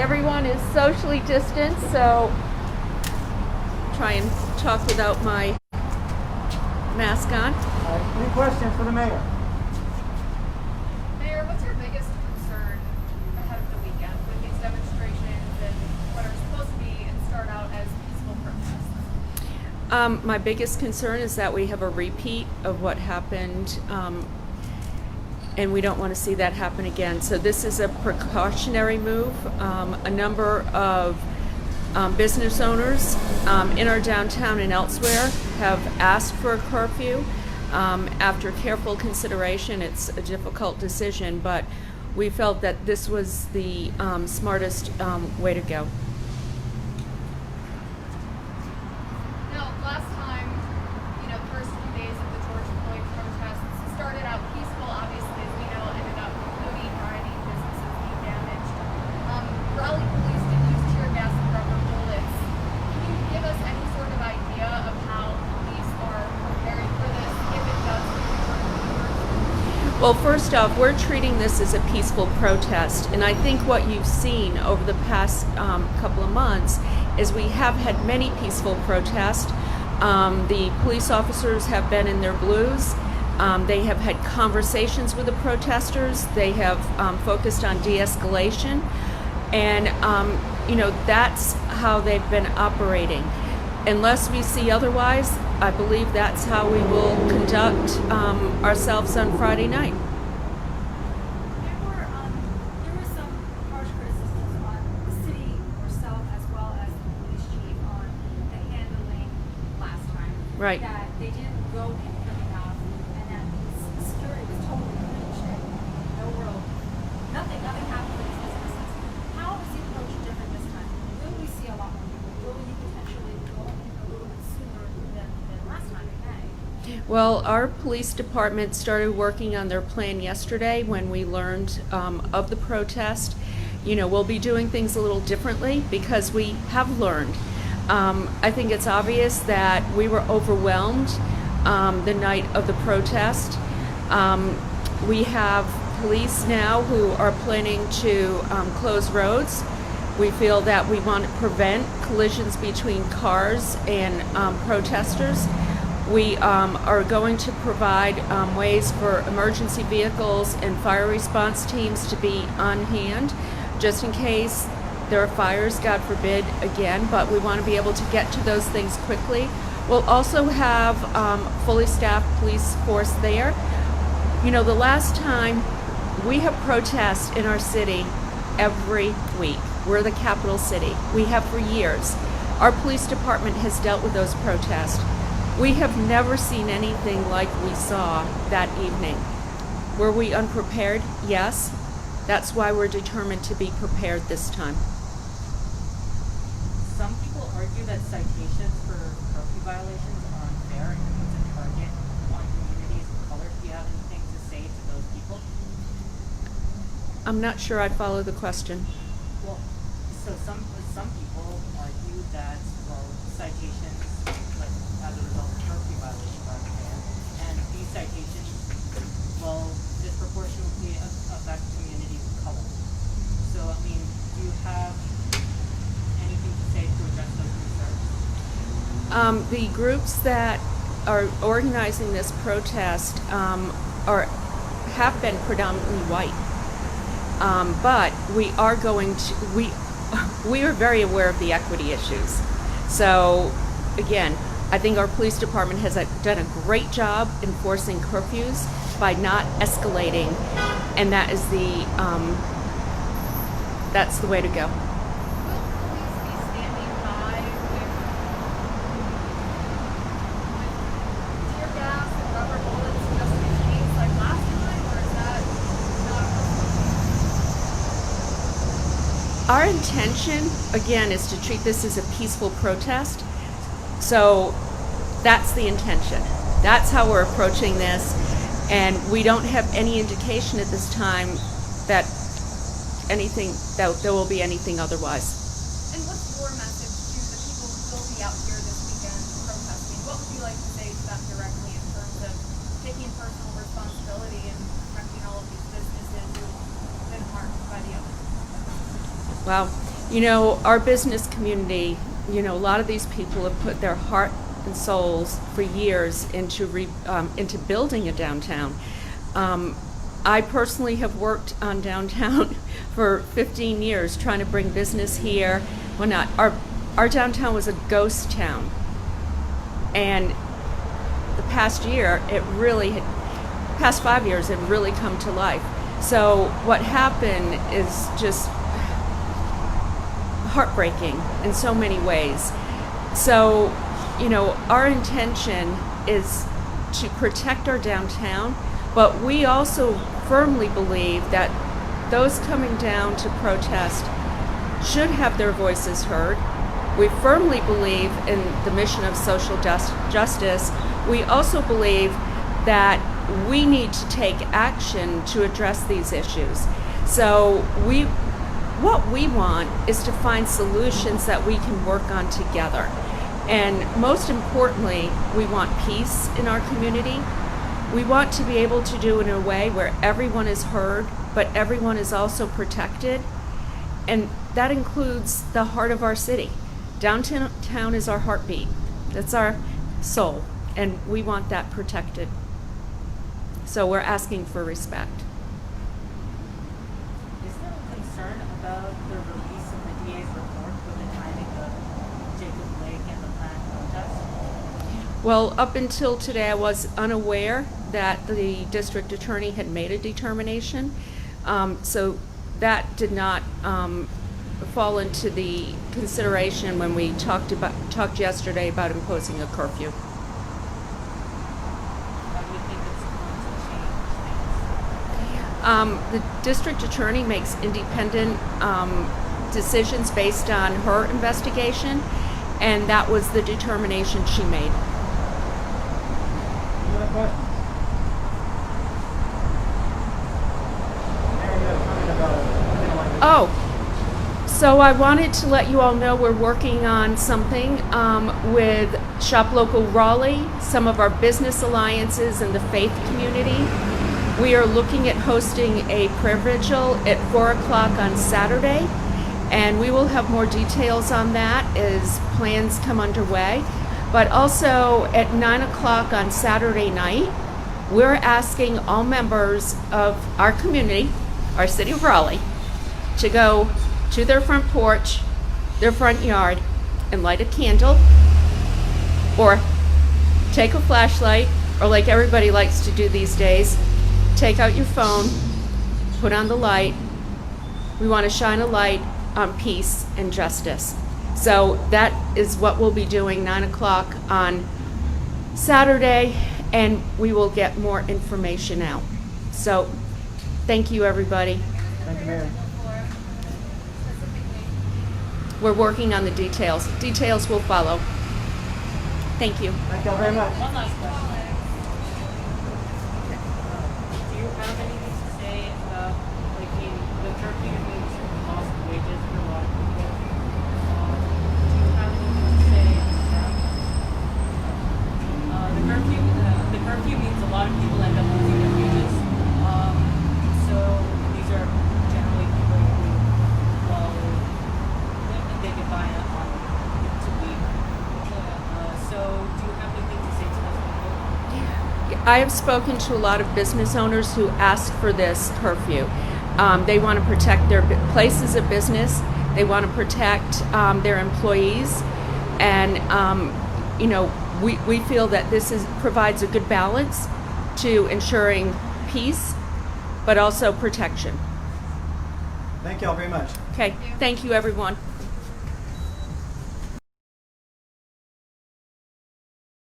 everyone is socially distanced, so try and talk without my mask on. Any questions for the mayor? Mayor, what's your biggest concern ahead of the weekend with these demonstrations and what are supposed to be and start out as peaceful protests? My biggest concern is that we have a repeat of what happened, and we don't want to see that happen again. So this is a precautionary move. A number of business owners in our downtown and elsewhere have asked for a curfew. After careful consideration, it's a difficult decision, but we felt that this was the smartest way to go. Now, last time, the first few days of the George Floyd protests started out peaceful, obviously, as we know, ended up including rioting, businesses being damaged. Raleigh police did use tear gas and rubber bullets. Can you give us any sort of idea of how police are preparing for this if it does return? Well, first off, we're treating this as a peaceful protest, and I think what you've seen over the past couple of months is we have had many peaceful protests. The police officers have been in their blues. They have had conversations with the protesters. They have focused on de-escalation, and that's how they've been operating. Unless we see otherwise, I believe that's how we will conduct ourselves on Friday night. There were some harsh criticisms on the city herself as well as the police chief on the handling last time. Right. That they didn't go in quick enough and that the security was totally breached and nothing happened with these businesses. How is the approach different this time? Will we see a lot more people? Will you potentially go in a little bit sooner than last time in May? Well, our police department started working on their plan yesterday when we learned of the protest. We'll be doing things a little differently because we have learned. I think it's obvious that we were overwhelmed the night of the protest. We have police now who are planning to close roads. We feel that we want to prevent collisions between cars and protesters. We are going to provide ways for emergency vehicles and fire response teams to be on hand just in case there are fires, God forbid, again, but we want to be able to get to those things quickly. We'll also have fully staffed police force there. The last time we have protests in our city every week. We're the capital city. We have for years. Our police department has dealt with those protests. We have never seen anything like we saw that evening. Were we unprepared? Yes. That's why we're determined to be prepared this time. Some people argue that citations for curfew violations are unfair and puts a target on communities of color. Do you have anything to say to those people? I'm not sure I follow the question. Well, so some people argue that citations like as a result of curfew violations are unfair, and these citations will disproportionately affect communities of color. So do you have anything to say to address those concerns? The groups that are organizing this protest have been predominantly white, but we are we are very aware of the equity issues. So again, I think our police department has done a great job enforcing curfews by not escalating, and that's the way to go. Will police be standing by with tear gas and rubber bullets just in case like last time, or is that not? Our intention, again, is to treat this as a peaceful protest. So that's the intention. That's how we're approaching this. And we don't have any indication at this time that there will be anything otherwise. And what's your message to the people who will be out here this weekend protesting? What would you like to say to them directly in terms of taking personal responsibility and protecting all of these businesses who've been harmed by the other? Well, You know, our business community, you know, a lot of these people have put their heart and souls for years into building a downtown. I personally have worked on downtown for 15 years trying to bring business here. Well, not our downtown was a ghost town, and the past year past 5 years it really come to life. So what happened is just heartbreaking in so many ways. So, you know, our intention is to protect our downtown, but we also firmly believe that those coming down to protest should have their voices heard. We firmly believe in the mission of social justice. We also believe that we need to take action to address these issues. So what we want is to find solutions that we can work on together. And most importantly, we want peace in our community. We want to be able to do it in a way where everyone is heard, but everyone is also protected. And that includes the heart of our city. Downtown is our heartbeat. That's our soul. And we want that protected. So we're asking for respect. Is there a concern about the release of the DA's report with the timing of Jacob Blake and the planned protest? Well, up until today, I was unaware that the district attorney had made a determination. So that did not fall into the consideration when we talked yesterday about imposing a curfew. How do you think it's going to change things? The district attorney makes independent decisions based on her investigation, and that was the determination she made. Any other questions? Mayor, you had a comment about Oh, so I wanted to let you all know we're working on something with Shop Local Raleigh, some of our business alliances, and the faith community. We are looking at hosting a prayer vigil at 4 o'clock on Saturday, and we will have more details on that as plans come underway. But also at 9 o'clock on Saturday night, we're asking all members of our community, our city of Raleigh, to go to their front porch, their front yard, and light a candle, or take a flashlight, or like everybody likes to do these days, take out your phone, put on the light. We want to shine a light on peace and justice. So that is what we'll be doing 9 o'clock on Saturday, and we will get more information out. So thank you, everybody. Thank you, Mayor. We're working on the details. Details will follow. Thank you. Thank y'all very much. One last question. Do you have anything to say about, like, the curfew means lost wages for a lot of people? Do you have anything to say about that? The curfew means a lot of people end up losing their wages. So these are generally people who, well, they get by on to leave. So do you have anything to say to those people? I have spoken to a lot of business owners who asked for this curfew. They want to protect their places of business. They want to protect their employees, and you know, we feel that this provides a good balance to ensuring peace, but also protection. Thank y'all very much. Okay, thank you, everyone.